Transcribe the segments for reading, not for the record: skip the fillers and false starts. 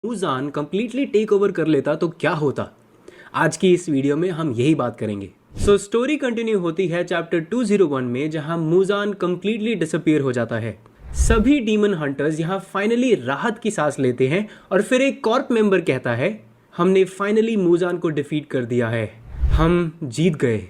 मूजान completely take over कर लेता तो क्या होता। आज की इस वीडियो में हम यही बात करेंगे। स्टोरी कंटिन्यू होती है चैप्टर 201 में, जहां मूजान कंप्लीटली डिसअपीयर हो जाता है। सभी डीमन हंटर्स यहां फाइनली राहत की सांस लेते हैं और फिर एक कॉर्प मेंबर कहता है, हमने फाइनली मूजान को डिफीट कर दिया है, हम जीत गए।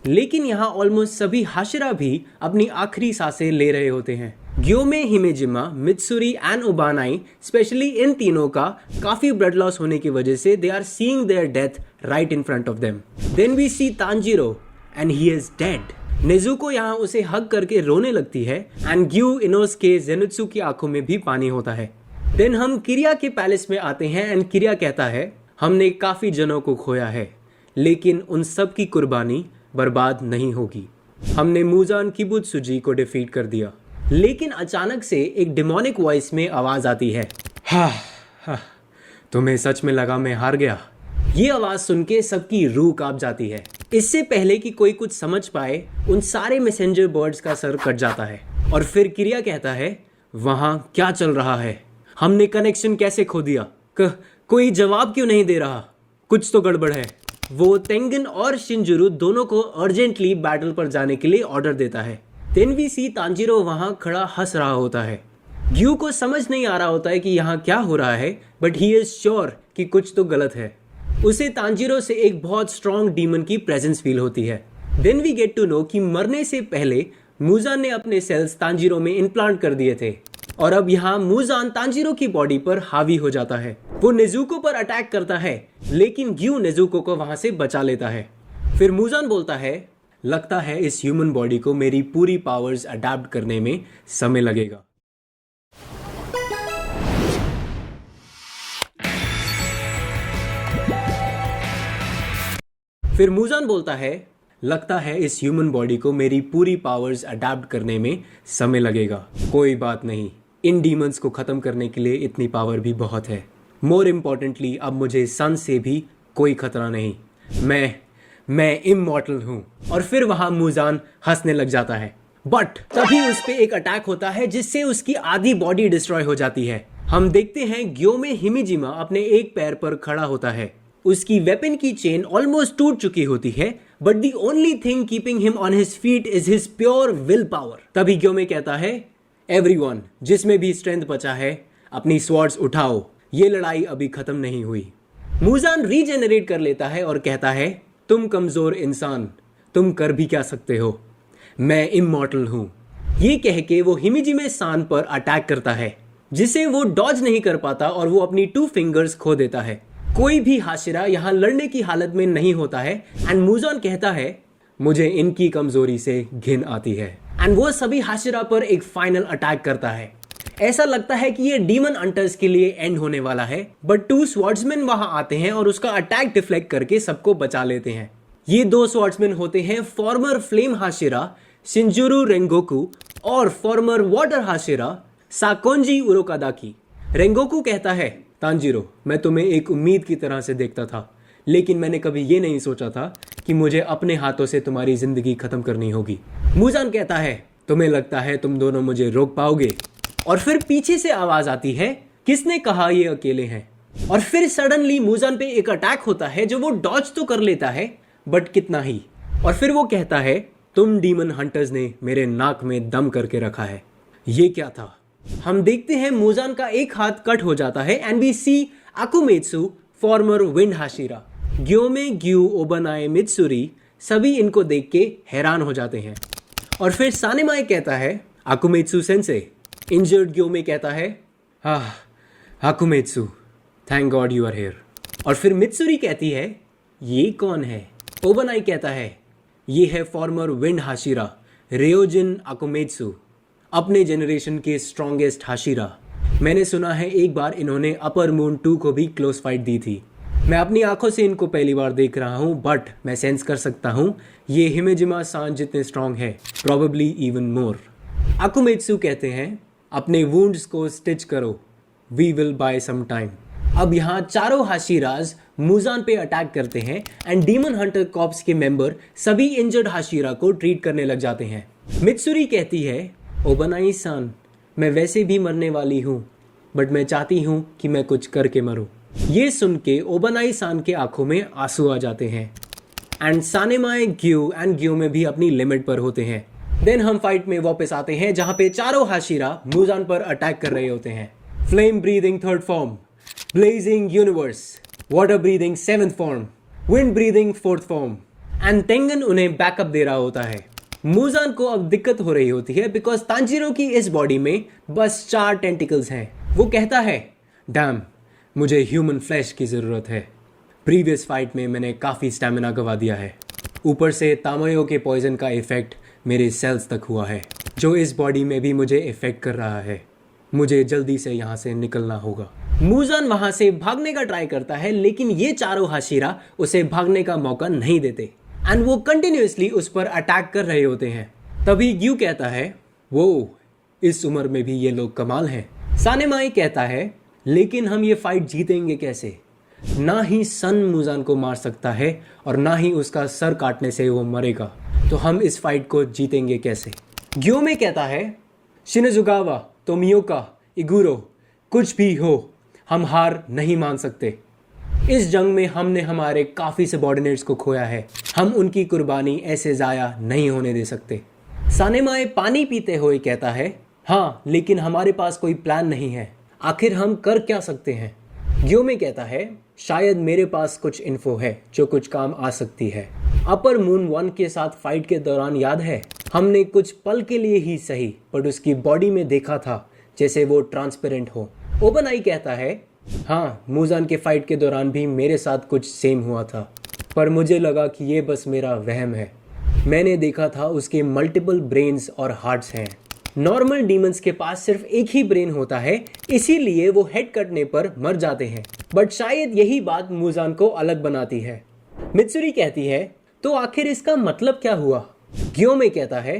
लेकिन यहाँ ऑलमोस्ट सभी हाशिरा भी अपनी आखिरी सांसें ले रहे होते हैं। Gyomei, Himejima, Mitsuri and Obanai, specially इन तीनों का काफी ब्लड लॉस होने की वजह से they are seeing their death right in front of them. Then we see Tanjiro and he is dead. Nezuko यहाँ उसे हग करके रोने लगती है एंड ग्यू, इनोसके, जेनुत्सु की आंखों में भी पानी होता है। देन हम किरिया के पैलेस में आते हैं एंड किरिया कहता है, हमने काफी जनों को खोया है लेकिन उन सब की कुर्बानी बर्बाद नहीं होगी। हमने मूजान किबुत्सुजी को डिफीट कर दिया। लेकिन अचानक से एक डिमोनिक वॉइस में आवाज आती है, हा, तुम्हें सच में लगा मैं हार गया। ये आवाज सुन के सबकी रूह कांप जाती है। इससे पहले कि कोई कुछ समझ पाए, उन सारे मैसेंजर बर्ड्स का सर कट जाता है। और फिर किरिया कहता है, वहां क्या चल रहा है, हमने कनेक्शन कैसे खो दिया, कोई जवाब क्यों नहीं दे रहा, कुछ तो गड़बड़ है। वो तेंगन और शिंजुरु दोनों को अर्जेंटली बैटल पर जाने के लिए ऑर्डर देता है। देन वी सी तांजीरो वहां खड़ा हंस रहा होता है। ग्यू को समझ नहीं आ रहा होता है कि यहाँ क्या हो रहा है, बट ही इज श्योर कि कुछ तो गलत है। उसे तांजीरो से एक बहुत स्ट्रॉन्ग डीमन की प्रेजेंस फील होती है। Then we get to know कि मरने से पहले मूजान ने अपने सेल्स तांजीरो में इम्प्लांट कर दिए थे और अब यहाँ मूजान तांजीरो की बॉडी पर हावी हो जाता है। वो नेजुको पर अटैक करता है लेकिन ग्यू नेजुको को वहां से बचा लेता है। फिर मूजान बोलता है, लगता है इस ह्यूमन बॉडी को मेरी पूरी पावर्स अडैप्ट करने में समय लगेगा। फिर मूजान बोलता है, लगता है इस ह्यूमन बॉडी को मेरी पूरी पावर्स अडैप्ट करने में समय लगेगा। कोई बात नहीं, इन डीमंस को खत्म करने के लिए इतनी पावर भी बहुत है। मोर इम्पोर्टेंटली अब मुझे सन से भी कोई खतरा नहीं, मैं इमॉर्टल हूं। और फिर वहां मूजान हंसने लग जाता है। बट तभी उस पे एक अटैक होता है जिससे उसकी आधी बॉडी डिस्ट्रॉय हो जाती है। हम देखते हैं ग्योमे हिमेजिमा अपने एक पैर पर खड़ा होता है। उसकी वेपन की चेन ऑलमोस्ट टूट चुकी होती है, but the only thing keeping him on his feet is his pure will power. तभी ग्योमे कहता है, एवरीवन, जिसमें भी स्ट्रेंथ बचा है अपनी स्वॉर्ड्स उठाओ, ये लड़ाई अभी खत्म नहीं हुई। मूजान रीजेनरेट कर लेता है और कहता है, तुम कमजोर इंसान, तुम कर भी क्या सकते हो, मैं इमॉर्टल हूं। ये कह के वो हिमेजिमे सान पर अटैक करता है जिसे वो डॉज नहीं कर पाता और वो अपनी 2 फिंगर्स खो देता है। कोई भी हाशिरा यहाँ लड़ने की हालत में नहीं होता है एंड मूजान कहता है, मुझे इनकी कमजोरी से घिन आती है। एंड वो सभी हाशिरा पर एक फाइनल अटैक करता है। ऐसा लगता है कि ये डीमन हंटर्स के लिए एंड होने वाला है, बट 2 स्वॉर्ड्समैन वहां आते हैं और उसका अटैक डिफ्लेक्ट करके सबको बचा लेते हैं। ये 2 स्वॉर्ड्समैन होते हैं फॉर्मर फ्लेम हाशिरा शिंजुरु रेंगोकू और फॉर्मर वाटर हाशिरा साकोंजी उरोकादाकी। रेंगोकू कहता है, तांजीरो, मैं तुम्हें एक उम्मीद की तरह से देखता था, लेकिन मैंने कभी ये नहीं सोचा था कि मुझे अपने हाथों से तुम्हारी जिंदगी खत्म करनी होगी। मूजान कहता है, तुम्हें लगता है तुम दोनों मुझे रोक पाओगे? और फिर पीछे से आवाज आती है, किसने कहा ये अकेले हैं? और फिर सडनली मूजान पे एक अटैक होता है जो वो डॉज तो कर लेता है, बट कितना ही। और फिर वो कहता है, तुम डीमन हंटर्स ने मेरे नाक में दम करके रखा है। ये क्या था? हम देखते हैं मूजान का एक हाथ कट हो जाता है and we see Akumetsu, former wind Hashira. Gyomei, Giyu, Obanai, Mitsuri सभी इनको देख के हैरान हो जाते हैं। और फिर सानेमाई कहता है, अकुमेत्सु सेंसे। इंजर्ड ग्योमे कहता है, अकुमेत्सु, thank God you are here. और फिर मित्सुरी कहती है, ये कौन है? ओबानाई कहता है, ये है फॉर्मर विंड हाशिरा रेयोजिन अकुमेत्सु, अपने जेनरेशन के स्ट्रॉन्गेस्ट हाशिरा। मैंने सुना है एक बार इन्होंने अपर मून 2 को भी क्लोज फाइट दी थी। मैं अपनी आंखों से इनको पहली बार देख रहा हूँ, बट मैं सेंस कर सकता हूँ ये हिमेजिमा सान जितने स्ट्रॉन्ग है, प्रोबेबली इवन मोर। अकुमेत्सु कहते हैं, अपने वुंड्स को स्टिच करो, we will buy some time. अब यहाँ चारों हाशिराज मूजान पे अटैक करते हैं एंड डीमन हंटर कॉर्प्स के मेंबर सभी इंजर्ड हाशिरा को ट्रीट करने लग जाते हैं। मित्सुरी कहती है, ओबानाई सान, मैं वैसे भी मरने वाली हूँ, बट मैं चाहती हूँ कि मैं कुछ करके मरूं। ये सुन के ओबनाई सान के आंखों में आंसू आ जाते हैं एंड सानेमाए ग्यो में भी अपनी लिमिट पर होते हैं। देन हम फाइट में वापस आते हैं जहां पे चारों हाशिरा मूजान पर अटैक कर रहे होते हैं। Flame breathing third form, blazing universe, water breathing seventh form, wind breathing fourth form and Tengen उन्हें बैकअप दे रहा होता है। मूजान को अब दिक्कत हो रही होती है बिकॉज तांजीरो की इस बॉडी में बस 4 टेंटिकल्स हैं। वो कहता है, डैम, मुझे ह्यूमन फ्लैश की जरूरत है। प्रीवियस फाइट में मैंने काफ़ी स्टैमिना गवा दिया है, ऊपर से तामयो के पॉइजन का इफेक्ट मेरे सेल्स तक हुआ है जो इस बॉडी में भी मुझे इफेक्ट कर रहा है। मुझे जल्दी से यहाँ से निकलना होगा। मूजान वहाँ से भागने का ट्राई करता है लेकिन ये चारों हाशिरा उसे भागने का मौका नहीं देते एंड वो कंटिन्यूसली उस पर अटैक कर रहे होते हैं। तभी ग्यू कहता है, वो इस उम्र में भी ये लोग कमाल हैं। सानेमाई कहता है, लेकिन हम ये फाइट जीतेंगे कैसे? ना ही सन मूजान को मार सकता है और ना ही उसका सर काटने से वो मरेगा, तो हम इस फाइट को जीतेंगे कैसे? ग्योमे कहता है, शिनजुगावा, तोमियोका, इगुरो, कुछ भी हो, हम हार नहीं मान सकते। इस जंग में हमने हमारे काफ़ी सबॉर्डिनेट्स को खोया है, हम उनकी कुर्बानी ऐसे ज़ाया नहीं होने दे सकते। सानेमाए पानी पीते हुए कहता है, हाँ, लेकिन हमारे पास कोई प्लान नहीं है, आखिर हम कर क्या सकते हैं? ग्योमे कहता है, शायद मेरे पास कुछ इन्फो है जो कुछ काम आ सकती है। अपर मून 1 के साथ फाइट के दौरान याद है, हमने कुछ पल के लिए ही सही बट उसकी बॉडी में देखा था जैसे वो ट्रांसपेरेंट हो। ओबनाई कहता है, हाँ, मूजान के फाइट के दौरान भी मेरे साथ कुछ सेम हुआ था, पर मुझे लगा कि ये बस मेरा वहम है। मैंने देखा था उसके मल्टीपल ब्रेन्स और हार्ट्स हैं। नॉर्मल डीमंस के पास सिर्फ एक ही ब्रेन होता है, इसीलिए वो हेड कटने पर मर जाते हैं, बट शायद यही बात मूजान को अलग बनाती है। मित्सुरी कहती है, तो आखिर इसका मतलब क्या हुआ? ग्योमे कहता है,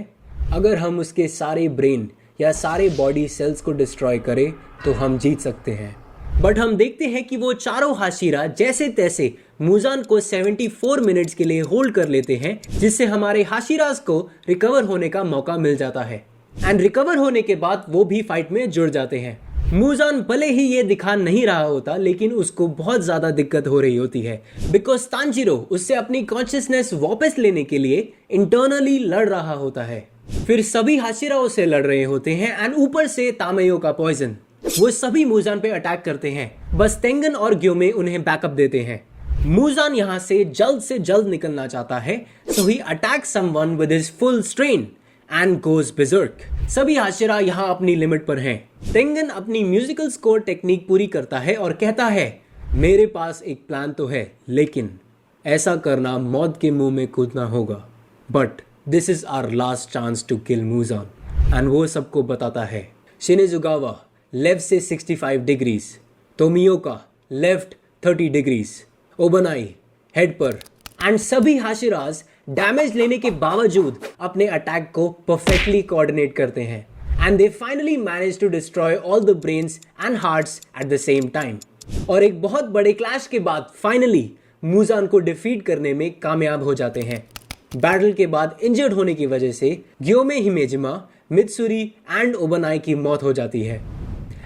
अगर हम उसके सारे ब्रेन या सारे बॉडी सेल्स को डिस्ट्रॉय करें तो हम जीत सकते हैं। बट हम देखते हैं कि वो चारों हाशिरा जैसे तैसे मूजान को 74 मिनट्स के लिए होल्ड कर लेते हैं, जिससे हमारे हाशिरास को रिकवर होने का मौका मिल जाता है एंड रिकवर होने के बाद वो भी फाइट में जुड़ जाते हैं। मूजान भले ही ये दिखा नहीं रहा होता लेकिन उसको बहुत ज्यादा दिक्कत हो रही होती है बिकॉज तांजीरो उससे अपनी कॉन्शियसनेस वापस लेने के लिए इंटरनली लड़ रहा होता है। फिर सभी हाशिरा उससे लड़ रहे होते हैं एंड ऊपर से तामयो का पॉइजन, वो सभी मूजान पे अटैक करते हैं। बस तेंगन और ग्योमे उन्हें बैकअप देते हैं। मूजान यहाँ से जल्द निकलना चाहता है, so he attack someone with his full strain and goes berserk. सभी हाशिरा यहाँ अपनी लिमिट पर हैं। तेंगन अपनी म्यूजिकल स्कोर टेक्निक पूरी करता है और कहता है, मेरे पास एक प्लान तो है, लेकिन ऐसा करना मौत के मुंह में कूदना होगा, but this is our last chance to kill Muzan. And वो सबको बताता है। शिनेजुगावा लेफ्ट से 65 degrees, Tomioka left 30 degrees, Obanai head पर एंड सभी हाशिराज डैमेज लेने के बावजूद अपने अटैक को परफेक्टली कोऑर्डिनेट करते हैं and they finally manage to destroy all the brains and hearts at the same time. और एक बहुत बड़े क्लैश के बाद फाइनली मूजान को डिफीट करने में कामयाब हो जाते हैं। बैटल के बाद इंजर्ड होने की वजह से ग्योमे हिमेजिमा, मित्सुरी एंड ओबनाई की मौत हो जाती है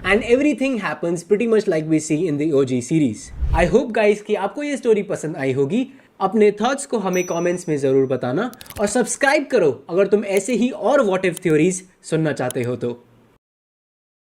and everything happens pretty much like we see in the OG series. I hope guys कि आपको ये स्टोरी पसंद आई होगी। अपने थॉट्स को हमें कमेंट्स में ज़रूर बताना और सब्सक्राइब करो अगर तुम ऐसे ही और व्हाट इफ थ्योरीज सुनना चाहते हो तो।